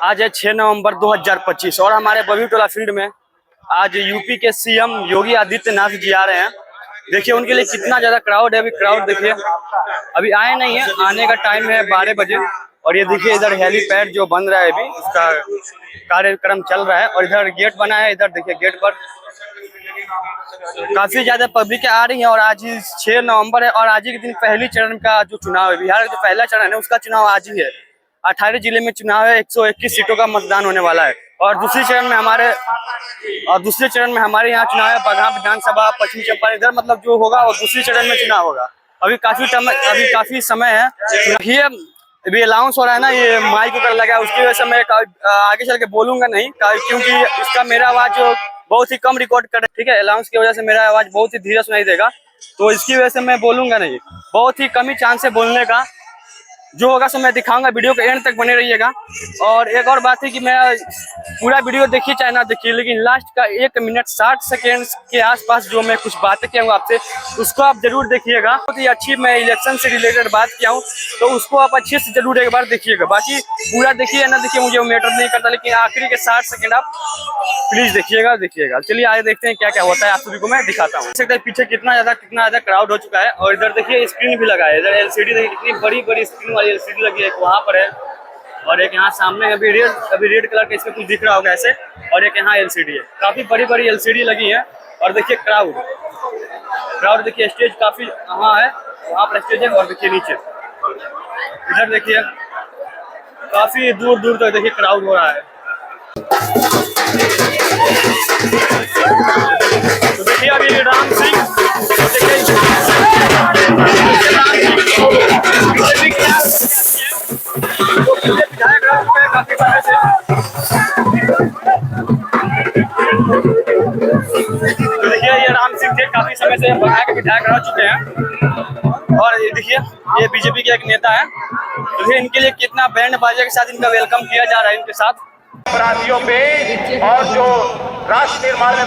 आज है 6 नवंबर 2025 और हमारे बबीटोला फील्ड में आज यूपी के सीएम योगी आदित्यनाथ जी आ रहे हैं। देखिए उनके लिए कितना ज्यादा क्राउड है। अभी क्राउड देखिए, अभी आए नहीं है, आने का टाइम है 12 बजे। और ये देखिए इधर हेलीपैड जो बन रहा है, अभी उसका कार्यक्रम चल रहा है। और इधर गेट बना है, इधर देखिए गेट पर काफी ज्यादा पब्लिक आ रही है। और आज ही 6 नवंबर है और आज ही के दिन पहली चरण का जो चुनाव है, बिहार का जो पहला चरण है उसका चुनाव आज ही है। 18 जिले में चुनाव है, 121 सीटों का मतदान होने वाला है। और दूसरे चरण में हमारे यहाँ चुनाव है बगहा विधानसभा, पश्चिम चंपारण, इधर मतलब जो होगा और दूसरे चरण में चुनाव होगा। अभी काफी समय है। ये अभी अनाउंस हो रहा है ना, ये माइक ऊपर लगा है, उसकी वजह से मैं आगे चल के बोलूंगा नहीं, क्योंकि इसका मेरा आवाज जो बहुत ही कम रिकॉर्ड कर रहा है। ठीक है, अनाउंस की वजह से मेरा आवाज बहुत ही धीरे सुनाई देगा, तो इसकी वजह से मैं बोलूंगा नहीं। बहुत ही कम ही चांस है बोलने का। जो होगा सो मैं दिखाऊंगा, वीडियो के एंड तक बने रहिएगा। और एक और बात है कि मैं पूरा वीडियो देखिए चाहे ना देखिए, लेकिन लास्ट का 1 मिनट 60 सेकेंड के आसपास जो मैं कुछ बातें किया हूँ आपसे, उसको आप जरूर देखिएगा। बहुत ही अच्छी मैं इलेक्शन से रिलेटेड बात किया हूँ, तो उसको आप अच्छे से जरूर एक बार देखिएगा। बाकी पूरा देखिए ना देखिए मुझे मैटर नहीं करता, लेकिन आखिरी के 60 सेकेंड आप प्लीज देखिएगा। चलिए आगे देखते हैं क्या क्या होता है, आप सभी को मैं दिखाता हूँ। देख सकते हैं पीछे कितना ज्यादा क्राउड हो चुका है। और इधर देखिए स्क्रीन भी लगा है, इधर एलसीडी देखिए कितनी बड़ी स्क्रीन वाली एलसीडी लगी है, वहाँ पर है। और एक यहाँ सामने अभी रेड कलर का इसमें कुछ दिख रहा होगा ऐसे। और एक यहाँ एलसीडी है, काफी बड़ी एलसीडी लगी है। और देखिए क्राउड देखिए, स्टेज काफी वहाँ है, वहाँ पर स्टेज है। और देखिए नीचे इधर देखिए काफी दूर तक देखिए क्राउड हो रहा है। तो देखिए अभी राम सिंह काफी समय से, तो देखिए ये राम सिंह थे, काफी समय से बगहा के विधायक रह चुके हैं। और ये देखिए ये बीजेपी के एक नेता है। तो देखिए इनके लिए कितना बैंड बाजा के साथ इनका वेलकम किया जा रहा है, इनके साथ अपराधियों पे और जो राष्ट्र निर्माण में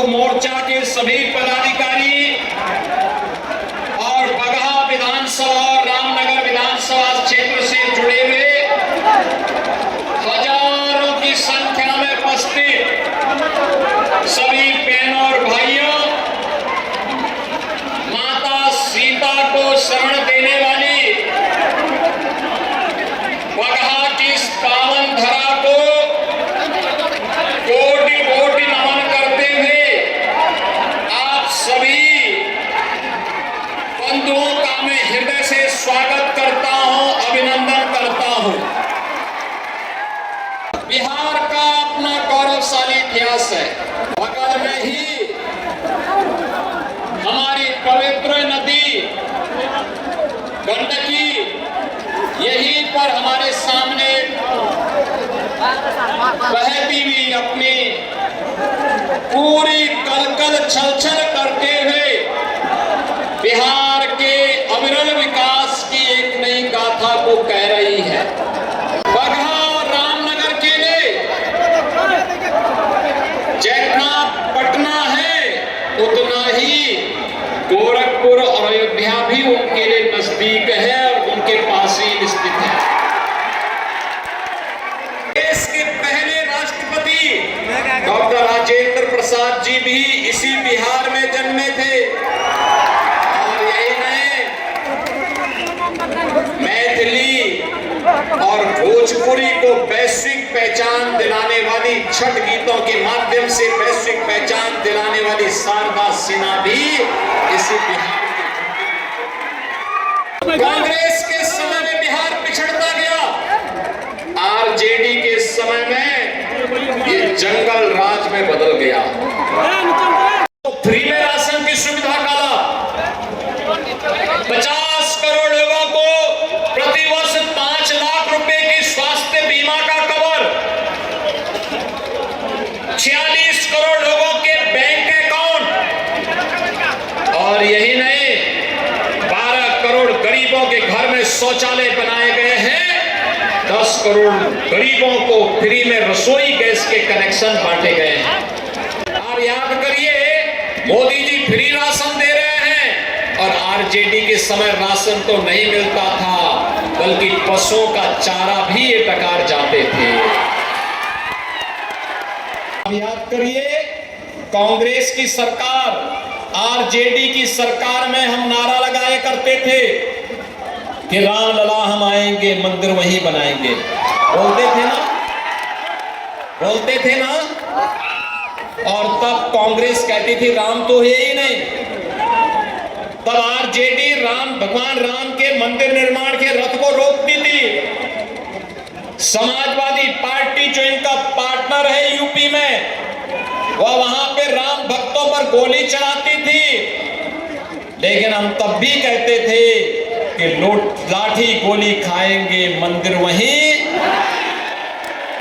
मोर्चा के सभी पदाधिकारी और बगहा विधानसभा और रामनगर विधानसभा क्षेत्र से जुड़े हुए हजारों की संख्या में उपस्थित सभी बहनों और भाइयों, माता सीता को शरण देने वाली बगहा की इस पावन धरा को कोटि कोटि नमन करते हुए सभी बंधुओं का मैं हृदय से स्वागत करता हूं, अभिनंदन करता हूं। बिहार का अपना गौरवशाली इतिहास है। बगल में ही हमारी पवित्र नदी गंडकी, यहीं पर हमारे सामने बहती हुई अपनी पूरी कलकल छलछल करते हुए बिहार के अविरल विकास की एक नई गाथा को कह रही है। बगहा और रामनगर के लिए जितना पटना है उतना ही गोरखपुर और अयोध्या भी उनके लिए नजदीक है और उनके पास ही स्थित है। देश के पहले राष्ट्रपति डॉक्टर राजेंद्र प्रसाद जी भी इसी बिहार में जन्मे थे। और यही नहीं, मैथिली और भोजपुरी को वैश्विक पहचान दिलाने वाली छठ गीतों के माध्यम से वैश्विक पहचान वाली शारदा सिन्हा भी इसी बिहार के। कांग्रेस के समय में बिहार पिछड़ता गया, आरजेडी के समय में ये जंगल राज में बदल गया। फ्री में राशन की सुविधा का लाभ 50 करोड़ लोगों को प्रतिवर्ष 5 लाख रुपए की स्वास्थ्य बीमा का कवर, 46 करोड़ लोगों के बैंक अकाउंट, और यही नहीं 12 करोड़ गरीबों के घर में शौचालय बनाए गए हैं, 10 करोड़ गरीबों को फ्री में रसोई गैस के कनेक्शन बांटे गए हैं। आप याद करिए, मोदी जी फ्री राशन दे रहे हैं और आरजेडी के समय राशन तो नहीं मिलता था, बल्कि पशुओं का चारा भी ये डकार जाते थे। आप याद करिए, कांग्रेस की सरकार, आरजेडी की सरकार में हम नारा लगाए करते थे कि राम लला हम आएंगे, मंदिर वहीं बनाएंगे। बोलते थे ना, बोलते थे ना। और तब कांग्रेस कहती थी राम तो है ही नहीं। तब आरजेडी भगवान राम के मंदिर निर्माण के रथ को रोकती थी। समाजवादी पार्टी जो इनका पार्टनर है यूपी में, वह वहां पे राम भक्तों पर गोली चलाती थी। लेकिन हम तब भी कहते थे कि लाठी गोली खाएंगे मंदिर वहीं,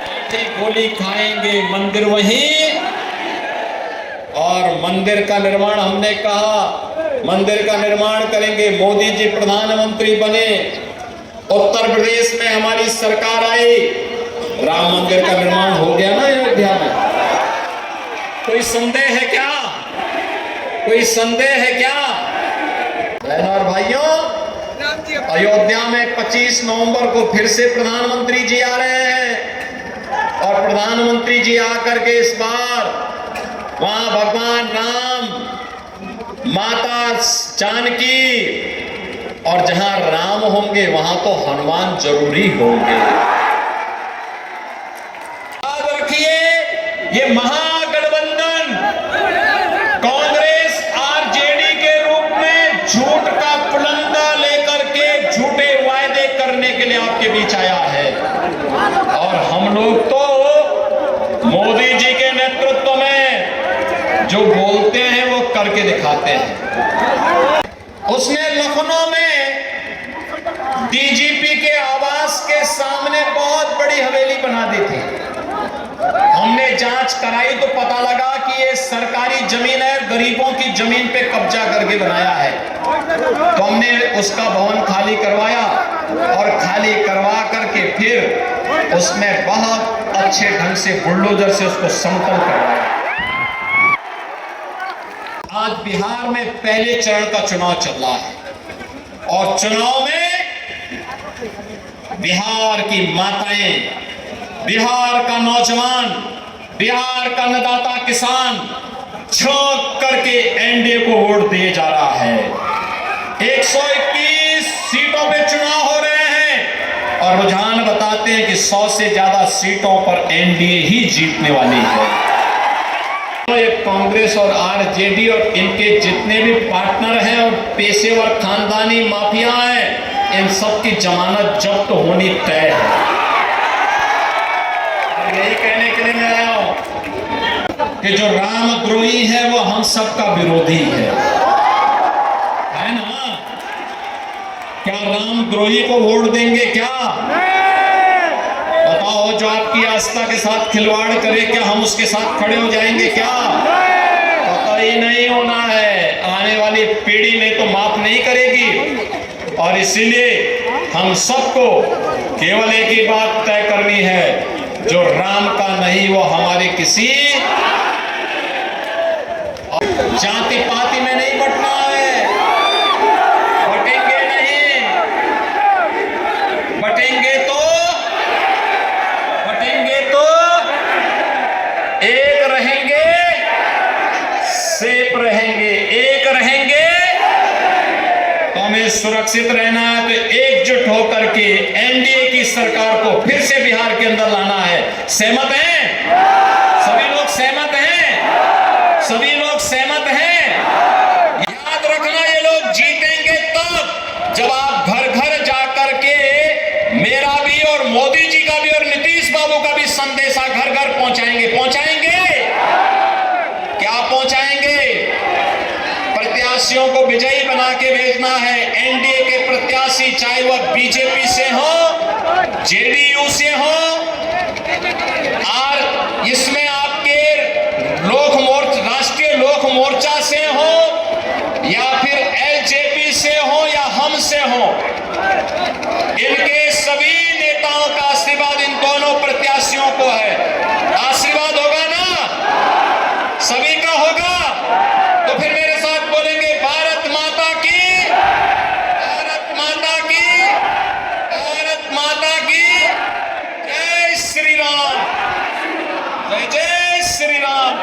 लाठी गोली खाएंगे मंदिर वहीं। और मंदिर का निर्माण, हमने कहा मंदिर का निर्माण करेंगे। मोदी जी प्रधानमंत्री बने, उत्तर प्रदेश में हमारी सरकार आई, राम मंदिर का निर्माण हो गया ना अयोध्या में। कोई संदेह है क्या? कोई संदेह है क्या? बहनों और भाइयों, अयोध्या में 25 नवंबर को फिर से प्रधानमंत्री जी आ रहे हैं और प्रधानमंत्री जी आकर के इस बार वहां भगवान राम, माता जानकी, और जहां राम होंगे वहां तो हनुमान जरूरी होंगे। याद रखिए, ये महागठबंधन कांग्रेस आरजेडी के रूप में झूठ का पुलंदा लेकर के झूठे वायदे करने के लिए आपके बीच आया है। और हम लोग तो मोदी जी के नेतृत्व में जो बोलते हैं वो करके दिखाते हैं। उसने लखनऊ में डीजीपी के आवास के सामने बहुत बड़ी हवेली बना दी थी। हमने जांच कराई तो पता लगा कि ये सरकारी जमीन है, गरीबों की जमीन पे कब्जा करके बनाया है। तो हमने उसका भवन खाली करवाया और खाली करवा करके फिर उसमें बहुत अच्छे ढंग से बुलडोजर से उसको समतल करवाया। आज बिहार में पहले चरण का चुनाव चल रहा है और चुनाव में बिहार की माताएं, बिहार का नौजवान, बिहार का अन्नदाता किसान झोंक करके एनडीए को वोट दिए जा रहा है। 121 सीटों पे चुनाव हो रहे हैं और रुझान बताते हैं कि 100 से ज्यादा सीटों पर एनडीए ही जीतने वाली है। ये कांग्रेस और आरजेडी और इनके जितने भी पार्टनर हैं और पेशेवर खानदानी माफिया हैं, इन सब की जमानत जब्त होनी तय है। यही कहने के लिए मैं आया हूं कि जो रामद्रोही है वो हम सबका विरोधी है ना? क्या रामद्रोही को वोट देंगे क्या? बताओ, जो आपकी आस्था के साथ खिलवाड़ करे, क्या हम उसके साथ खड़े हो जाएंगे क्या? पता ही नहीं होना है, आने वाली पीढ़ी में तो माफ नहीं करेगी। और इसीलिए हम सबको केवल एक ही बात तय करनी है, जो राम का नहीं वो हमारे किसी जाति पाति में नहीं बंटना है। बटेंगे नहीं, बटेंगे तो एक रहेंगे, सेफ रहेंगे। एक रहेंगे तो हमें सुरक्षित रहना है, तो एकजुट होकर के एनडीए की सरकार को फिर से बिहार के अंदर लाना है। सहमत हैं? सभी लोग सहमत हैं? सभी लोग सहमत हैं? याद रखना, ये लोग जीतेंगे तब जब आप घर घर जाकर के मेरा भी और मोदी जी का भी और नीतीश बाबू का भी संदेशा घर घर पहुंचाएंगे। क्या पहुंचाएंगे? प्रत्याशियों को विजयी बना के भेजना है। एनडीए के प्रत्याशी, चाहे वह बीजेपी से हो, जेडीयू से हो, और इसमें आपके राष्ट्रीय लोक मोर्चा से हो, या फिर एलजेपी से हो, या हम से हो, इनके सभी नेताओं का आशीर्वाद इन दोनों प्रत्याशियों को है। आशीर्वाद होगा ना? सभी का होगा। तो फिर मेरे साथ बोलेंगे, भारत माता की, भारत माता की, भारत माता की जय श्री राम, जय जय श्री राम।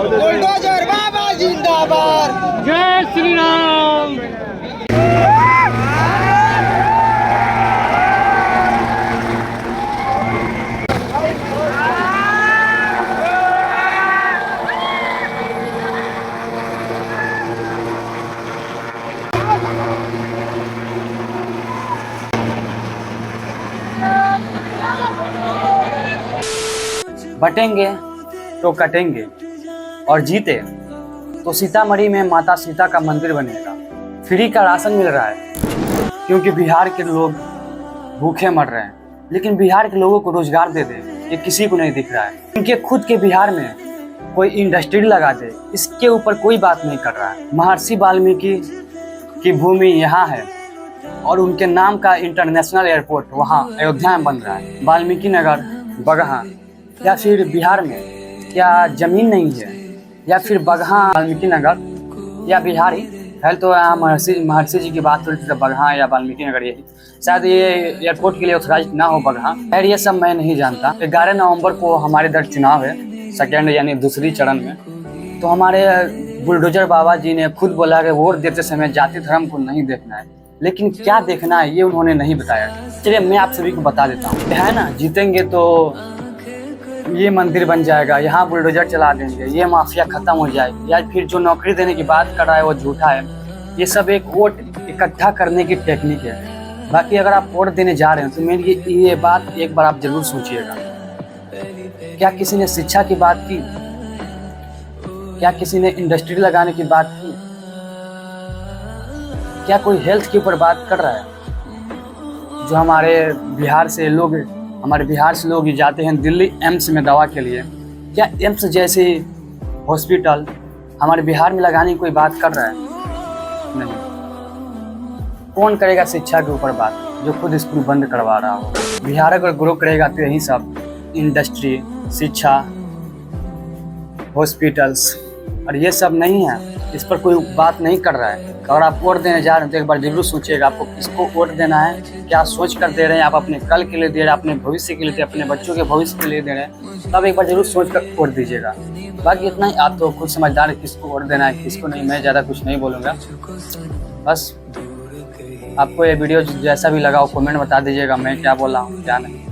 बुलडोजर बाबा जिंदाबाद। जय श्री राम। बटेंगे तो कटेंगे और जीते तो सीतामढ़ी में माता सीता का मंदिर बनेगा। फ्री का राशन मिल रहा है क्योंकि बिहार के लोग भूखे मर रहे हैं, लेकिन बिहार के लोगों को रोजगार दे दे ये किसी को नहीं दिख रहा है। उनके खुद के बिहार में कोई इंडस्ट्री लगा दे, इसके ऊपर कोई बात नहीं कर रहा है। महर्षि वाल्मीकि की भूमि यहाँ है और उनके नाम का इंटरनेशनल एयरपोर्ट वहाँ अयोध्या में बन रहा है। वाल्मीकि नगर, बगहा, या फिर बिहार में क्या ज़मीन नहीं है, या फिर बगहा, वाल्मीकि नगर या बिहार ही है। तो यहाँ महर्षि जी की बात हो रही थी, तो बगहा या वाल्मीकि नगर यही, शायद ये एयरपोर्ट के लिए ऑथराइज ना हो बगहा। खैर ये सब मैं नहीं जानता। 11 नवंबर को हमारे इधर चुनाव है, सेकेंड यानी दूसरी चरण में। तो हमारे बुलडोजर बाबा जी ने खुद बोला कि वोट देते समय जाति धर्म को नहीं देखना है, लेकिन क्या देखना है ये उन्होंने नहीं बताया। चलिए मैं आप सभी को बता देता हूँ। है ना, जीतेंगे तो ये मंदिर बन जाएगा, यहाँ बुलडोजर चला देंगे, ये माफिया खत्म हो जाएगी, या फिर जो नौकरी देने की बात कर रहा है वो झूठा है। ये सब एक वोट इकट्ठा करने की टेक्निक है। बाकी अगर आप वोट देने जा रहे हैं तो मेरे लिए ये बात एक बार आप जरूर सोचिएगा। क्या किसी ने शिक्षा की बात की? क्या किसी ने इंडस्ट्री लगाने की बात की? क्या कोई हेल्थ के ऊपर बात कर रहा है? जो हमारे बिहार से लोग जाते हैं दिल्ली एम्स में दवा के लिए, क्या एम्स जैसे हॉस्पिटल हमारे बिहार में लगाने की कोई बात कर रहा है? नहीं। कौन करेगा शिक्षा के ऊपर बात जो खुद स्कूल बंद करवा रहा हो? बिहार अगर ग्रो करेगा तो यही सब इंडस्ट्री, शिक्षा, हॉस्पिटल्स, और ये सब नहीं है। इस पर कोई बात नहीं कर रहा है। और आप वोट देने जा रहे हैं तो एक बार जरूर सोचिएगा आपको किसको वोट देना है, क्या सोच कर दे रहे हैं। आप अपने कल के लिए दे रहे हैं, अपने भविष्य के लिए, अपने बच्चों के भविष्य के लिए दे रहे हैं, तब एक बार जरूर सोच कर वोट दीजिएगा। बाकी इतना ही, आप तो खुद समझदार है किसको वोट देना है किसको नहीं। मैं ज़्यादा कुछ नहीं बोलूँगा। बस आपको ये वीडियो जैसा भी लगा वो कमेंट बता दीजिएगा, मैं क्या बोला हूँ क्या नहीं।